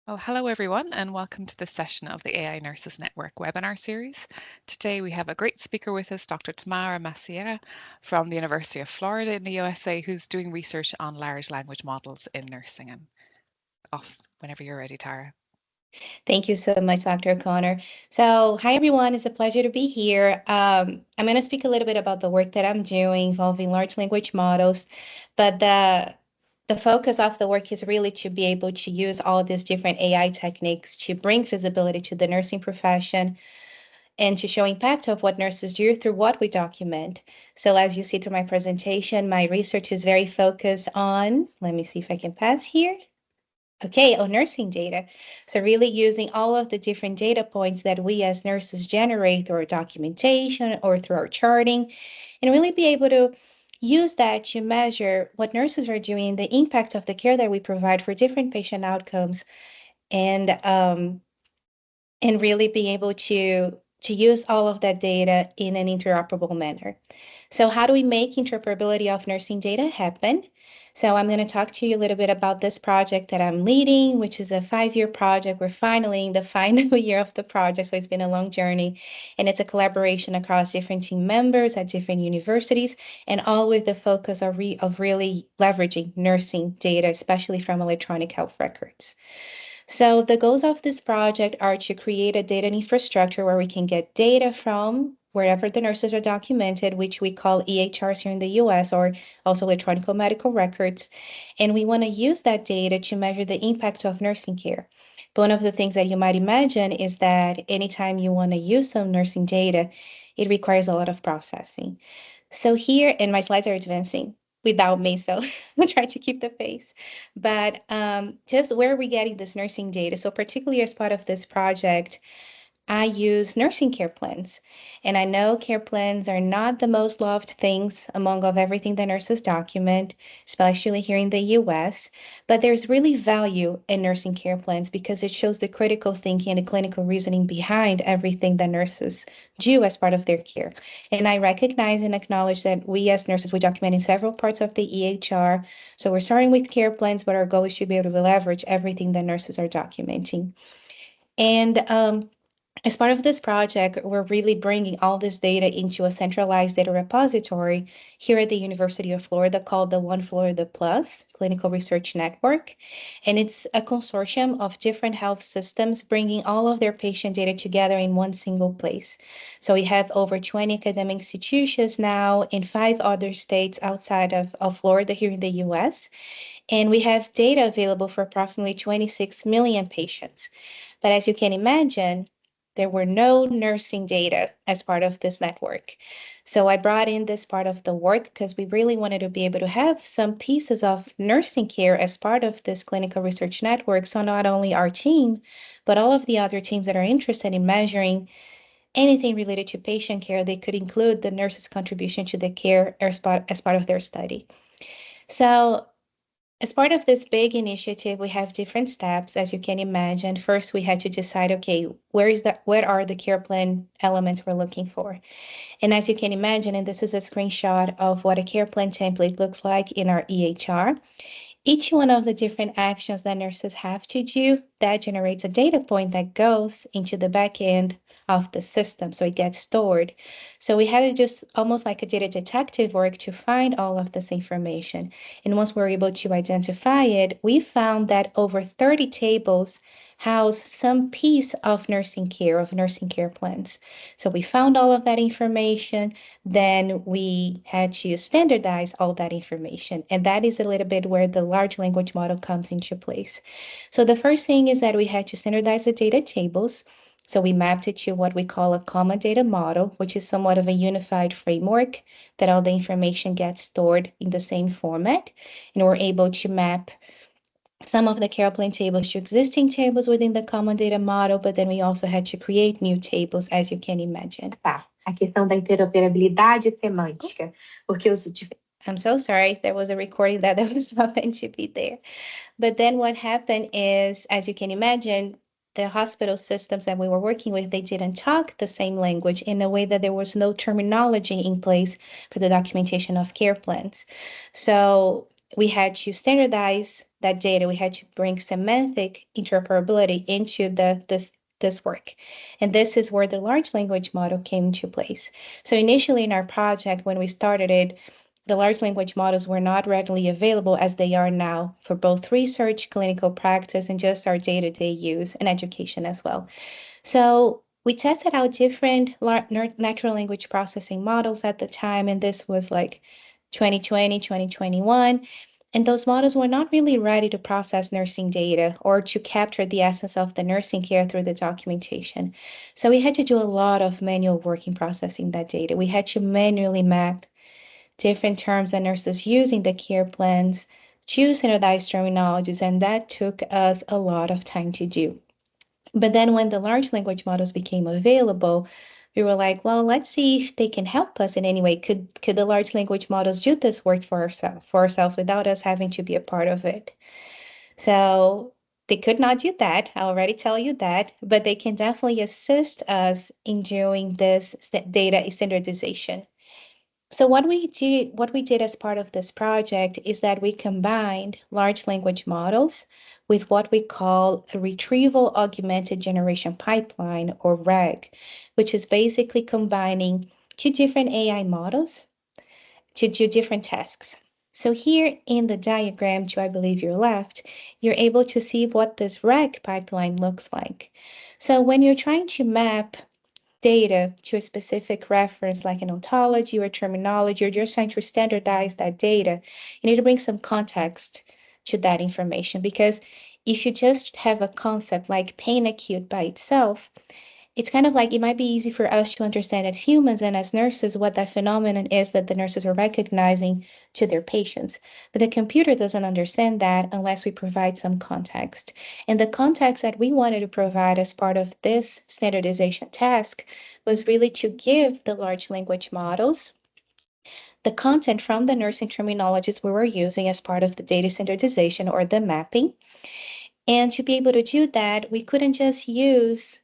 Well, hello everyone, and welcome to this session of the AI Nurses Network webinar series. Today we have a great speaker with us, Dr. Tamara Macieria from the University of Florida in the USA, who's doing research on large language models in nursing. And off whenever you're ready, Tara. Thank you so much, Dr. O'Connor. So, hi everyone, it's a pleasure to be here. I'm going to speak a little bit about the work that I'm doing involving large language models, but the focus of the work is really to be able to use all these different AI techniques to bring visibility to the nursing profession and to show impact of what nurses do through what we document. So as you see through my presentation, my research is very focused on, let me see if I can pass here. Okay, on nursing data. So really using all of the different data points that we as nurses generate through our documentation or through our charting, and really be able to use that to measure what nurses are doing, the impact of the care that we provide for different patient outcomes, and um, and really being able to use all of that data in an interoperable manner. So how do we make interoperability of nursing data happen? So I'm going to talk to you a little bit about this project that I'm leading, which is a 5-year project. We're finally in the final year of the project, so it's been a long journey, and it's a collaboration across different team members at different universities, and all with the focus of really leveraging nursing data, especially from electronic health records. So the goals of this project are to create a data infrastructure where we can get data from wherever the nurses are documented, which we call EHRs here in the US, or also electronic medical records. And we want to use that data to measure the impact of nursing care. But one of the things that you might imagine is that anytime you want to use some nursing data, it requires a lot of processing. So here, and my slides are advancing without me, so I'm trying to keep the pace. But just where are we getting this nursing data? So particularly as part of this project, I use nursing care plans. And I know care plans are not the most loved things among of everything that nurses document, especially here in the US, but there's really value in nursing care plans because it shows the critical thinking and the clinical reasoning behind everything that nurses do as part of their care. And I recognize and acknowledge that we as nurses, we document in several parts of the EHR. So we're starting with care plans, but our goal is to be able to leverage everything that nurses are documenting. And as part of this project, we're really bringing all this data into a centralized data repository here at the University of Florida called the One Florida Plus Clinical Research Network. And it's a consortium of different health systems bringing all of their patient data together in one single place. So we have over 20 academic institutions now in 5 other states outside of Florida here in the US. And we have data available for approximately 26 million patients. But as you can imagine, there were no nursing data as part of this network. So I brought in this part of the work because we really wanted to be able to have some pieces of nursing care as part of this clinical research network. So not only our team, but all of the other teams that are interested in measuring anything related to patient care, they could include the nurse's contribution to the care as part of their study. So as part of this big initiative, we have different steps, as you can imagine. First, we had to decide, okay, what are the care plan elements we're looking for? And as you can imagine, and this is a screenshot of what a care plan template looks like in our EHR. Each one of the different actions that nurses have to do, that generates a data point that goes into the back end of the system. So it gets stored. So we had to just almost like a data detective work to find all of this information. And once we were able to identify it, we found that over 30 tables house some piece of nursing care plans. So we found all of that information. Then we had to standardize all that information. And that is a little bit where the large language model comes into place. So the first thing is that we had to standardize the data tables. So we mapped it to what we call a common data model, which is somewhat of a unified framework that all the information gets stored in the same format. And we're able to map some of the care plan tables to existing tables within the common data model, but then we also had to create new tables, as you can imagine. Tá. A questão da interoperabilidade semântica, porque os I'm so sorry. There was a recording that was not meant to be there. But then what happened is, as you can imagine, the hospital systems that we were working with, they didn't talk the same language in a way that there was no terminology in place for the documentation of care plans. So we had to standardize that data, we had to bring semantic interoperability into this work. And this is where the large language model came into place. So initially in our project, when we started it, the large language models were not readily available as they are now for both research, clinical practice, and just our day-to-day use and education as well. So we tested out different natural language processing models at the time, and this was like 2020, 2021. And those models were not really ready to process nursing data or to capture the essence of the nursing care through the documentation. So we had to do a lot of manual work in processing that data. We had to manually map different terms that nurses use in the care plans, choose standardized terminologies, and that took us a lot of time to do. But then when the large language models became available, we were like, well, let's see if they can help us in any way. Could the large language models do this work for ourselves without us having to be a part of it? So they could not do that. I already tell you that, but they can definitely assist us in doing this data standardization. So what we did as part of this project is that we combined large language models with what we call a retrieval augmented generation pipeline, or RAG, which is basically combining two different AI models to do different tasks. So here in the diagram to, I believe, your left, you're able to see what this RAG pipeline looks like. So when you're trying to map data to a specific reference like an ontology or terminology, or just trying to standardize that data, you need to bring some context to that information. Because if you just have a concept like pain acute by itself, it's kind of like it might be easy for us to understand as humans and as nurses what that phenomenon is that the nurses are recognizing to their patients. But the computer doesn't understand that unless we provide some context. And the context that we wanted to provide as part of this standardization task was really to give the large language models the content from the nursing terminologies we were using as part of the data standardization or the mapping. And to be able to do that, we couldn't just use,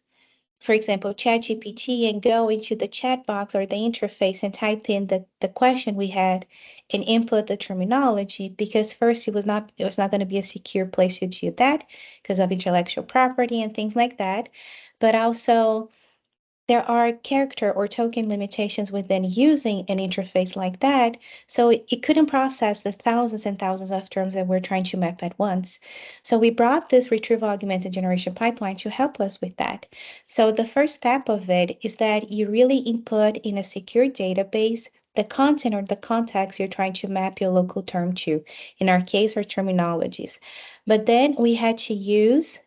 for example, ChatGPT and go into the chat box or the interface and type in the question we had and input the terminology, because first it was not going to be a secure place to do that because of intellectual property and things like that. But also there are character or token limitations within using an interface like that, so it couldn't process the thousands and thousands of terms that we're trying to map at once. So we brought this retrieval augmented generation pipeline to help us with that. So the first step of it is that you really input in a secure database the content or the context you're trying to map your local term to, in our case, our terminologies. But then we had to use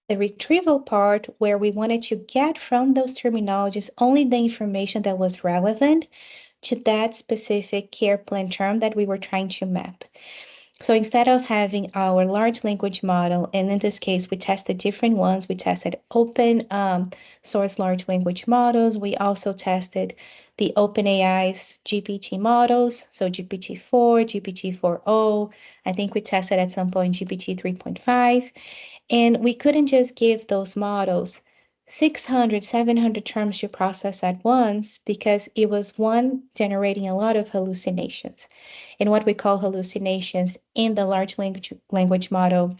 the retrieval part where we wanted to get from those terminologies only the information that was relevant to that specific care plan term that we were trying to map. So instead of having our large language model, and in this case, we tested different ones. We tested open source large language models. We also tested the OpenAI's GPT models, so GPT-4, GPT-4o. I think we tested at some point GPT 3.5. And we couldn't just give those models 600, 700 terms to process at once, because it was one generating a lot of hallucinations. And what we call hallucinations in the large language model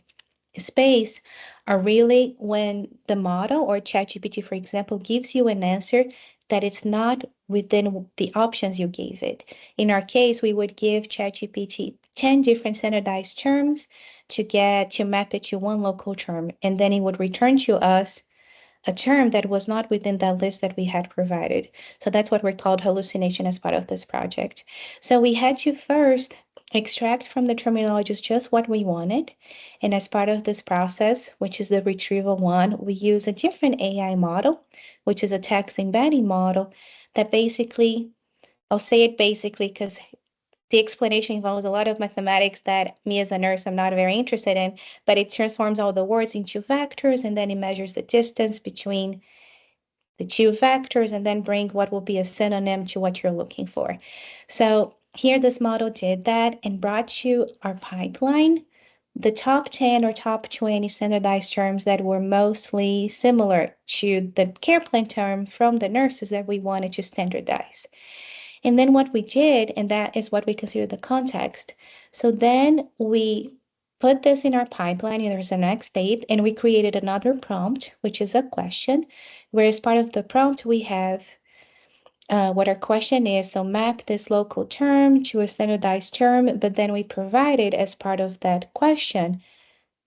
space are really when the model or ChatGPT, for example, gives you an answer that it's not within the options you gave it. In our case, we would give ChatGPT 10 different standardized terms to map it to one local term, and then it would return to us a term that was not within that list that we had provided. So that's what we're called hallucination as part of this project. So we had to first extract from the terminologies just what we wanted. And as part of this process, which is the retrieval one, we use a different AI model, which is a text embedding model that basically, I'll say it basically because the explanation involves a lot of mathematics that me as a nurse, I'm not very interested in, but it transforms all the words into vectors, and then it measures the distance between the two vectors and then bring what will be a synonym to what you're looking for. So here this model did that and brought you our pipeline the top 10 or top 20 standardized terms that were mostly similar to the care plan term from the nurses that we wanted to standardize. And then what we did, and that is what we consider the context. So then we put this in our pipeline, and there's a next step, and we created another prompt, which is a question, where as part of the prompt, we have what our question is. So map this local term to a standardized term, but then we provided as part of that question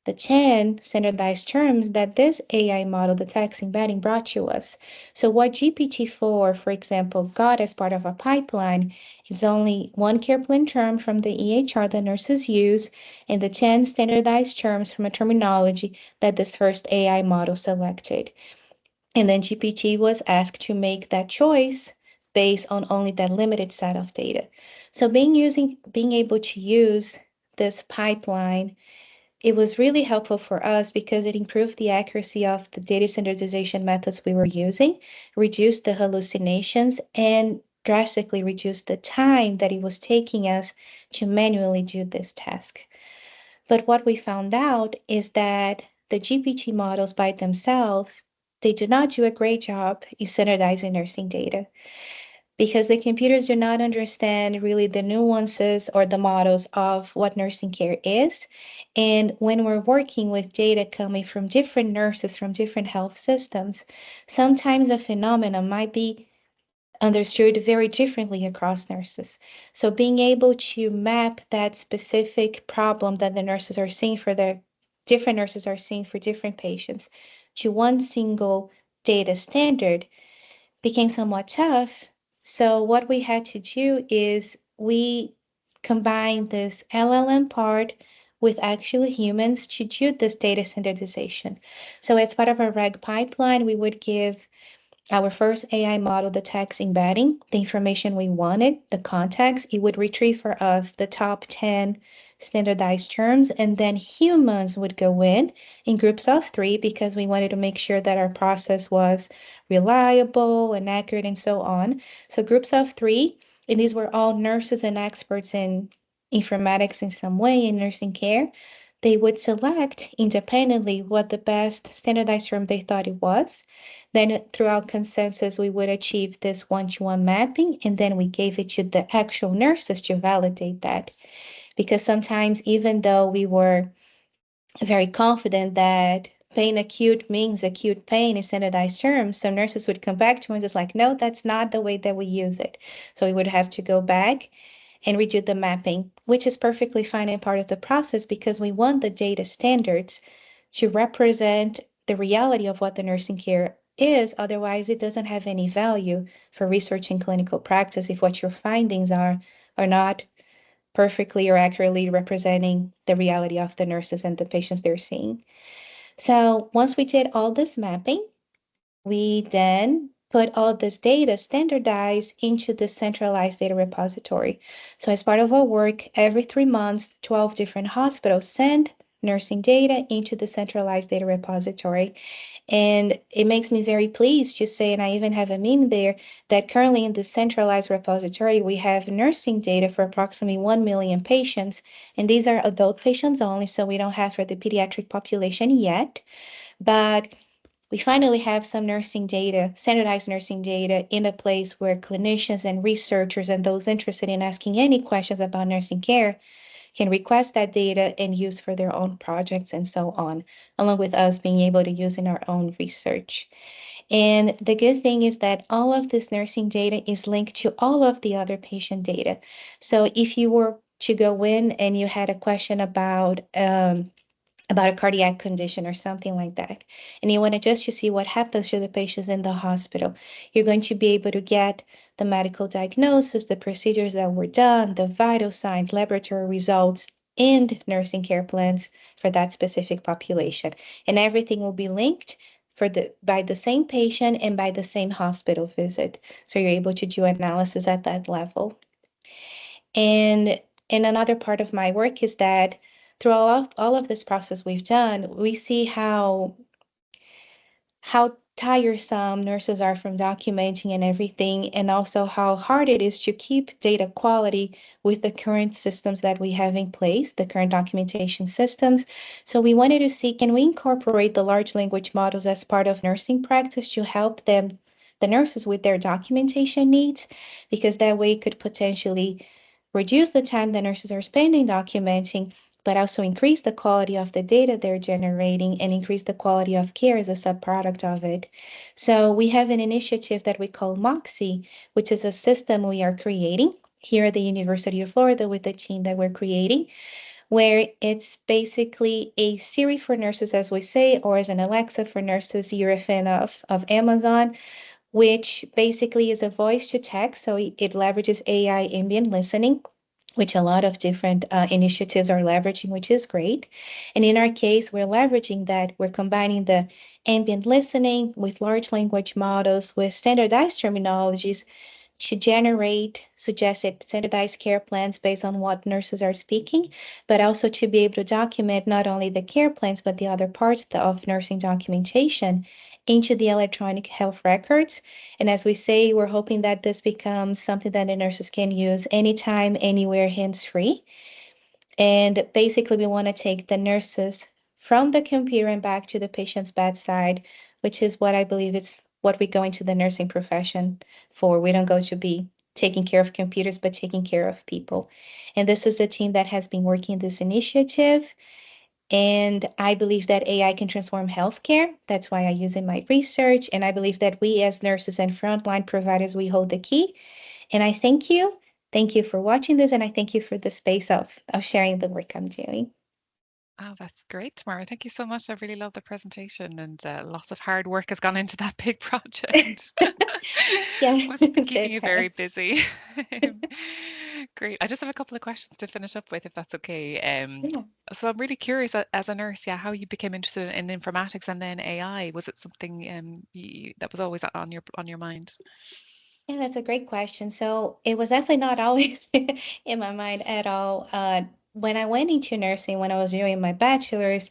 the 10 standardized terms that this AI model, the text embedding, brought to us. So what GPT-4, for example, got as part of a pipeline is only one care plan term from the EHR that nurses use and the 10 standardized terms from a terminology that this first AI model selected. And then GPT was asked to make that choice based on only that limited set of data. So being able to use this pipeline, it was really helpful for us because it improved the accuracy of the data standardization methods we were using, reduced the hallucinations, and drastically reduced the time that it was taking us to manually do this task. But what we found out is that the GPT models by themselves, they do not do a great job in standardizing nursing data because the computers do not understand really the nuances or the models of what nursing care is. And when we're working with data coming from different nurses from different health systems, sometimes a phenomenon might be understood very differently across nurses. So being able to map that specific problem that the nurses are seeing for their different nurses are seeing for different patients to one single data standard became somewhat tough. So what we had to do is we combined this LLM part with actual humans to do this data standardization. So as part of our RAG pipeline, we would give our first AI model, the text embedding, the information we wanted, the context. It would retrieve for us the top 10 standardized terms, and then humans would go in groups of 3 because we wanted to make sure that our process was reliable and accurate and so on. So groups of 3, and these were all nurses and experts in informatics in some way in nursing care. They would select independently what the best standardized term they thought it was. Then throughout consensus, we would achieve this one-to-one mapping, and then we gave it to the actual nurses to validate that. Because sometimes, even though we were very confident that pain acute means acute pain in standardized terms, some nurses would come back to us just like, no, that's not the way that we use it. So we would have to go back and redo the mapping, which is perfectly fine and part of the process because we want the data standards to represent the reality of what the nursing care is. Otherwise, it doesn't have any value for research and clinical practice if what your findings are not perfectly or accurately representing the reality of the nurses and the patients they're seeing. So once we did all this mapping, we then put all of this data standardized into the centralized data repository. So as part of our work, every 3 months, 12 different hospitals send nursing data into the centralized data repository. And it makes me very pleased to say, and I even have a meme there, that currently in the centralized repository, we have nursing data for approximately 1 million patients. And these are adult patients only, so we don't have for the pediatric population yet. But we finally have some nursing data, standardized nursing data, in a place where clinicians and researchers and those interested in asking any questions about nursing care can request that data and use for their own projects and so on, along with us being able to use in our own research. And the good thing is that all of this nursing data is linked to all of the other patient data. So if you were to go in and you had a question about a cardiac condition or something like that, and you want to just to see what happens to the patients in the hospital, you're going to be able to get the medical diagnosis, the procedures that were done, the vital signs, laboratory results, and nursing care plans for that specific population. And everything will be linked by the same patient and by the same hospital visit. So you're able to do analysis at that level. And another part of my work is that through all of this process we've done, we see how tiresome nurses are from documenting and everything, and also how hard it is to keep data quality with the current systems that we have in place, the current documentation systems. So we wanted to see, can we incorporate the large language models as part of nursing practice to help the nurses with their documentation needs? Because that way it could potentially reduce the time the nurses are spending documenting, but also increase the quality of the data they're generating and increase the quality of care as a subproduct of it. So we have an initiative that we call MOXIE, which is a system we are creating here at the University of Florida with the team that we're creating, where it's basically a Siri for nurses, as we say, or as an Alexa for nurses. You're a fan of Amazon, which basically is a voice to text. So it leverages AI ambient listening, which a lot of different initiatives are leveraging, which is great. And in our case, we're leveraging that. We're combining the ambient listening with large language models with standardized terminologies to generate suggested standardized care plans based on what nurses are speaking, but also to be able to document not only the care plans, but the other parts of nursing documentation into the electronic health records. And as we say, we're hoping that this becomes something that the nurses can use anytime, anywhere, hands-free. And basically, we want to take the nurses from the computer and back to the patient's bedside, which is what I believe is what we go into the nursing profession for. We don't go to be taking care of computers, but taking care of people. And this is a team that has been working this initiative. And I believe that AI can transform healthcare. That's why I use it in my research. And I believe that we as nurses and frontline providers, we hold the key. And I thank you. Thank you for watching this, and I thank you for the space of sharing the work I'm doing. Oh, that's great, Tamara. Thank you so much. I really love the presentation, and lots of hard work has gone into that big project. Yes, Must be keeping it you very has. busy. Um, Great. I just have a couple of questions to finish up with, if that's okay. Yeah. So I'm really curious, as a nurse, yeah, how you became interested in informatics and then AI. Was it something that was always on your mind? Yeah, that's a great question. So it was definitely not always in my mind at all. When I went into nursing, when I was doing my bachelor's,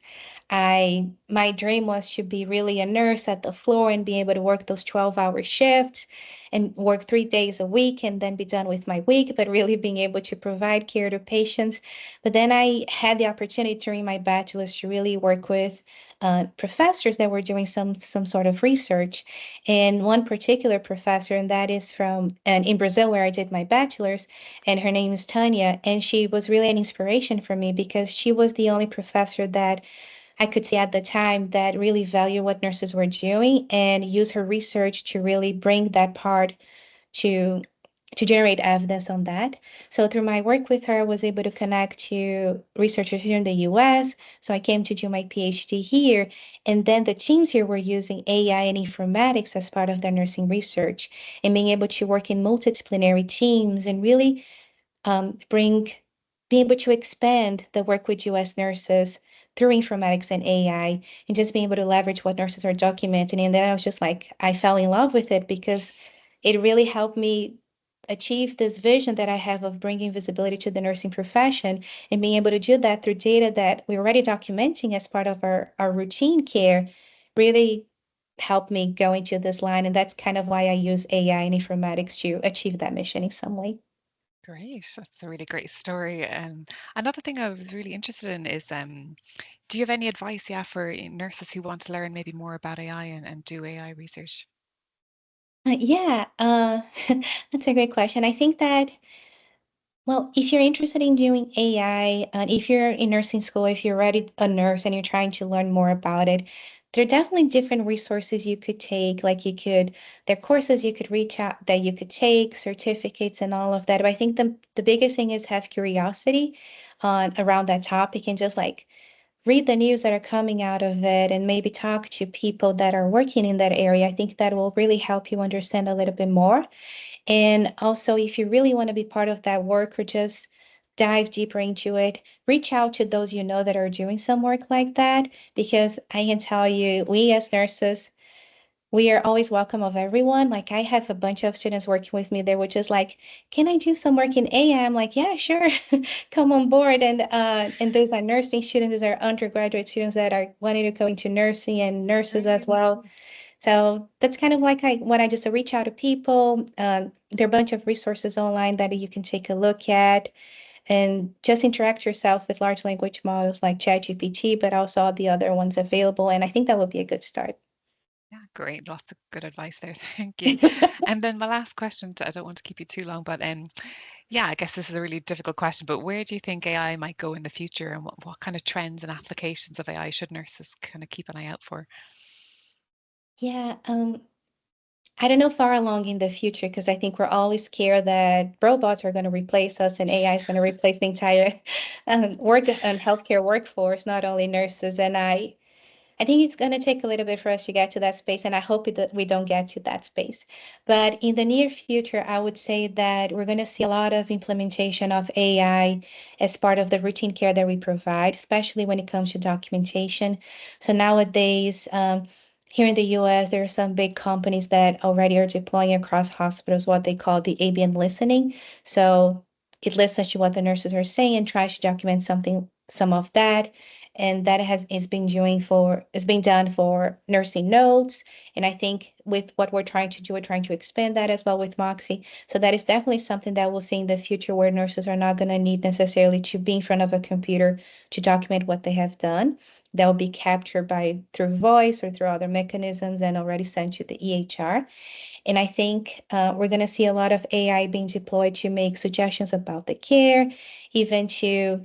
my dream was to be really a nurse at the floor and be able to work those 12-hour shifts and work 3 days a week and then be done with my week, but really being able to provide care to patients. But then I had the opportunity during my bachelor's to really work with professors that were doing some sort of research. And one particular professor, and that is from and in Brazil where I did my bachelor's, and her name is Tanya, and she was really an inspiration for me because she was the only professor that I could see at the time that really value what nurses were doing and use her research to really bring that part to to generate evidence on that. So through my work with her, I was able to connect to researchers here in the US. So I came to do my PhD here. And then the teams here were using AI and informatics as part of their nursing research and being able to work in multidisciplinary teams and really be able to expand the work with US nurses through informatics and AI and just being able to leverage what nurses are documenting. And then I was just like, I fell in love with it because it really helped me achieve this vision that I have of bringing visibility to the nursing profession and being able to do that through data that we're already documenting as part of our routine care really helped me go into this line. And that's kind of why I use AI and informatics to achieve that mission in some way. Great. That's a really great story. Another thing I was really interested in is, do you have any advice, yeah, for nurses who want to learn maybe more about AI and do AI research? Yeah, that's a great question. I think that, well, if you're interested in doing AI, and if you're in nursing school, if you're already a nurse and you're trying to learn more about it, there are definitely different resources you could take. There are courses you could reach out that you could take, certificates and all of that. But I think the biggest thing is have curiosity on around that topic and just like read the news that are coming out of it and maybe talk to people that are working in that area. I think that will really help you understand a little bit more. And also, if you really want to be part of that work or just dive deeper into it, reach out to those you know that are doing some work like that. Because I can tell you, we as nurses, we are always welcome of everyone. Like I have a bunch of students working with me. They were just like, "Can I do some work in AI?" I'm like, "Yeah, sure, come on board." And those are nursing students, those are undergraduate students that are wanting to go into nursing and nurses as well. So that's kind of like when I just reach out to people. There are a bunch of resources online that you can take a look at and just interact yourself with large language models like ChatGPT, but also all the other ones available. And I think that would be a good start. Yeah, great. Lots of good advice there. Thank you. And then my last question, I don't want to keep you too long, but yeah, I guess this is a really difficult question, but where do you think AI might go in the future, and what kind of trends and applications of AI should nurses kind of keep an eye out for? Yeah, I don't know far along in the future because I think we're always scared that robots are going to replace us and AI is going to replace the entire work and healthcare workforce, not only nurses. And I think it's going to take a little bit for us to get to that space, and I hope that we don't get to that space. But in the near future, I would say that we're going to see a lot of implementation of AI as part of the routine care that we provide, especially when it comes to documentation. So nowadays, here in the US, there are some big companies that already are deploying across hospitals what they call the ambient listening. So it listens to what the nurses are saying and tries to document some of that, and that has is being done for nursing notes. And I think with what we're trying to do, we're trying to expand that as well with Moxie. So that is definitely something that we'll see in the future, where nurses are not going to need necessarily to be in front of a computer to document what they have done. That will be captured by through voice or through other mechanisms and already sent to the EHR. And I think we're going to see a lot of AI being deployed to make suggestions about the care, even to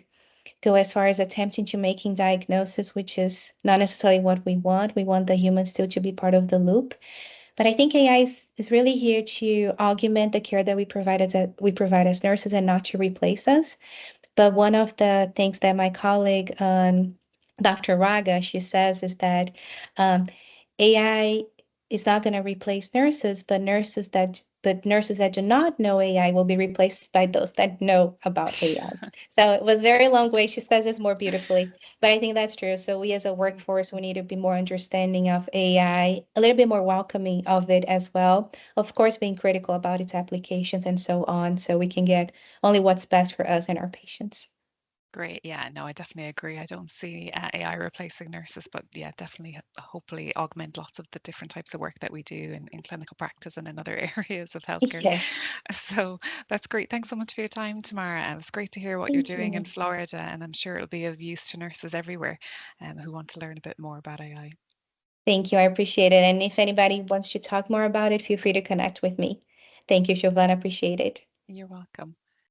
go as far as attempting to making diagnosis, which is not necessarily what we want. We want the human still to be part of the loop. But I think AI is really here to augment the care that we provide as nurses and not to replace us. But one of the things that my colleague, Dr. Raga, she says is that um, AI is not going to replace nurses, but nurses that do not know AI will be replaced by those that know about AI. So it was very long way. She says this more beautifully, but I think that's true. So we as a workforce, we need to be more understanding of AI, a little bit more welcoming of it as well. Of course, being critical about its applications and so on, so we can get only what's best for us and our patients. Great. Yeah, no, I definitely agree. I don't see AI replacing nurses, but yeah, definitely, hopefully augment lots of the different types of work that we do in clinical practice and in other areas of healthcare. Yes, So that's great. Thanks so much for your time, Tamara. And it's great to hear what you're thank doing in you. Florida, and I'm sure it'll be of use to nurses everywhere who want to learn a bit more about AI. Thank you. I appreciate it. And if anybody wants to talk more about it, feel free to connect with me. Thank you, Siobhán. Appreciate it. You're welcome.